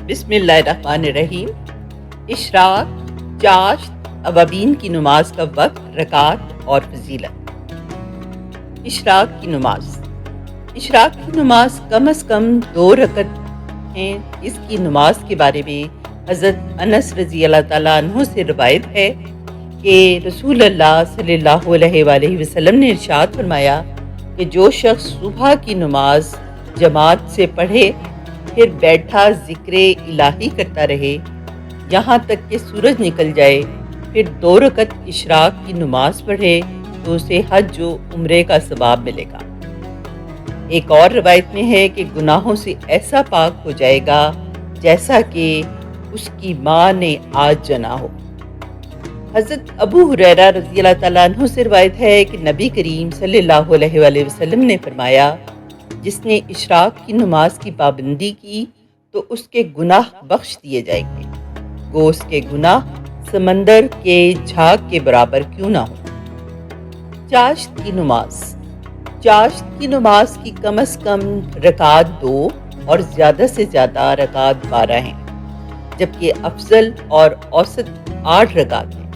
بسم اللہ الرحمن الرحیم۔ اشراق، چاشت، اوابین کی نماز کا وقت، رکعت اور فضیلت۔ اشراق کی نماز کی نماز کم از کم 2 رکعت ہیں۔ اس کی نماز کے بارے میں حضرت انس رضی اللہ تعالیٰ عنہ سے روایت ہے کہ رسول اللہ صلی اللہ علیہ وآلہ وسلم نے ارشاد فرمایا کہ جو شخص صبح کی نماز جماعت سے پڑھے پھر بیٹھا ذکر الہی کرتا رہے یہاں تک کہ سورج نکل جائے، پھر 2 رکعت اشراق کی نماز پڑھے تو اسے حج و عمرے کا ثواب ملے گا۔ ایک اور روایت میں ہے کہ گناہوں سے ایسا پاک ہو جائے گا جیسا کہ اس کی ماں نے آج جنا ہو۔ حضرت ابو ہریرہ رضی اللہ تعالیٰ عنہ سے روایت ہے کہ نبی کریم صلی اللہ علیہ وآلہ وسلم نے فرمایا، جس نے اشراق کی نماز کی پابندی کی تو اس کے گناہ بخش دیے جائیں گے، گو اس کے گناہ سمندر کے جھاگ کے برابر کیوں نہ ہو۔ چاشت کی نماز کی کم از کم رکعت 2 اور زیادہ سے زیادہ رکعت 12 ہیں، جبکہ افضل اور اوسط 8 رکعت ہیں۔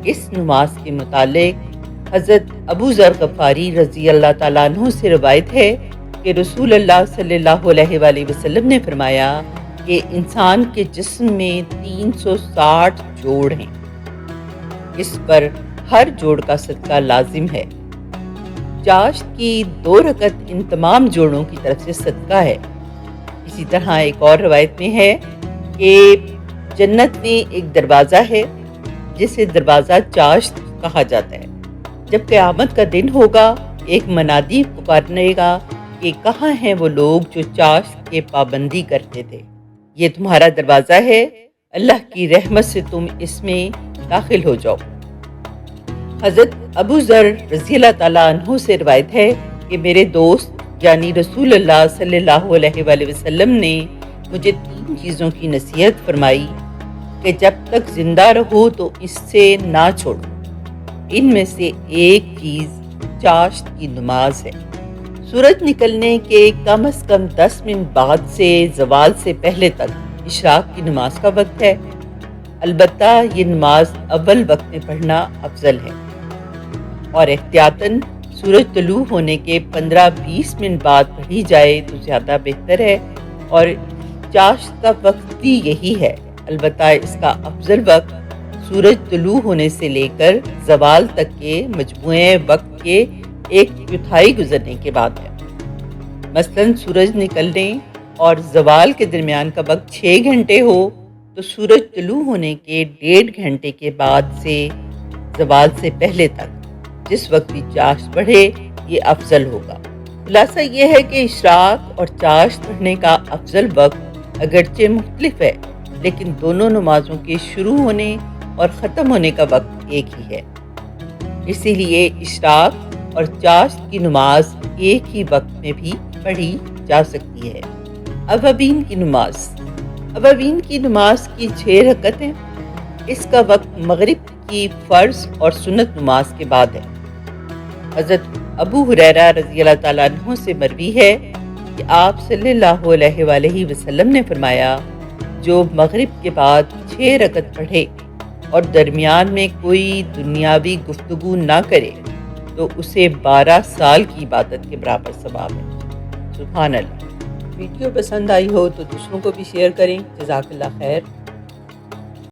اس نماز کے متعلق حضرت ابو ذر غفاری رضی اللہ تعالیٰ عنہ سے روایت ہے کہ رسول اللہ صلی اللہ علیہ وآلہ وسلم نے فرمایا کہ انسان کے جسم میں 360 جوڑ ہیں، اس پر ہر جوڑ کا صدقہ لازم ہے۔ چاشت کی 2 رکعت ان تمام جوڑوں کی طرف سے صدقہ ہے۔ اسی طرح ایک اور روایت میں ہے کہ جنت میں ایک دروازہ ہے جسے دروازہ چاشت کہا جاتا ہے۔ جب قیامت کا دن ہوگا ایک منادی پکارنے گا کہ کہاں ہیں وہ لوگ جو چاشت کے پابندی کرتے تھے، یہ تمہارا دروازہ ہے، اللہ کی رحمت سے تم اس میں داخل ہو جاؤ۔ حضرت ابو ذر رضی اللہ تعالیٰ عنہ سے روایت ہے کہ میرے دوست یعنی رسول اللہ صلی اللہ علیہ وآلہ وسلم نے مجھے 3 چیزوں کی نصیحت فرمائی کہ جب تک زندہ رہو تو اس سے نہ چھوڑو۔ ان میں سے ایک چیز چاشت کی نماز ہے۔ سورج نکلنے کے کم از کم 10 منٹ بعد سے زوال سے پہلے تک اشراق کی نماز کا وقت ہے۔ البتہ یہ نماز اول وقت میں پڑھنا افضل ہے اور احتیاطاً سورج طلوع ہونے کے 15-20 منٹ بعد پڑھی جائے تو زیادہ بہتر ہے، اور چاشت کا وقت بھی یہی ہے۔ البتہ اس کا افضل وقت سورج طلوع ہونے سے لے کر زوال تک کے مجموعے وقت کے 1/4 گزرنے کے بعد ہے۔ مثلاً سورج نکلنے اور زوال کے درمیان کا وقت 6 گھنٹے ہو تو سورج طلوع ہونے کے 1.5 گھنٹے کے بعد سے زوال سے پہلے تک جس وقت بھی چاشت پڑھے یہ افضل ہوگا۔ خلاصہ یہ ہے کہ اشراق اور چاشت پڑھنے کا افضل وقت اگرچہ مختلف ہے، لیکن دونوں نمازوں کے شروع ہونے اور ختم ہونے کا وقت ایک ہی ہے۔ اسی لیے اشراق اور چاشت کی نماز ایک ہی وقت میں بھی پڑھی جا سکتی ہے۔ اوابین کی نماز کی 6 رکعت ہیں۔ اس کا وقت مغرب کی فرض اور سنت نماز کے بعد ہے۔ حضرت ابو ہریرہ رضی اللہ تعالیٰ عنہ سے مروی ہے کہ آپ صلی اللہ علیہ وآلہ وسلم نے فرمایا، جو مغرب کے بعد 6 رکعت پڑھے اور درمیان میں کوئی دنیاوی گفتگو نہ کرے تو اسے 12 سال کی عبادت کے برابر ثواب ہے۔ سبحان اللہ۔ ویڈیو پسند آئی ہو تو دوسروں کو بھی شیئر کریں۔ جزاک اللہ خیر۔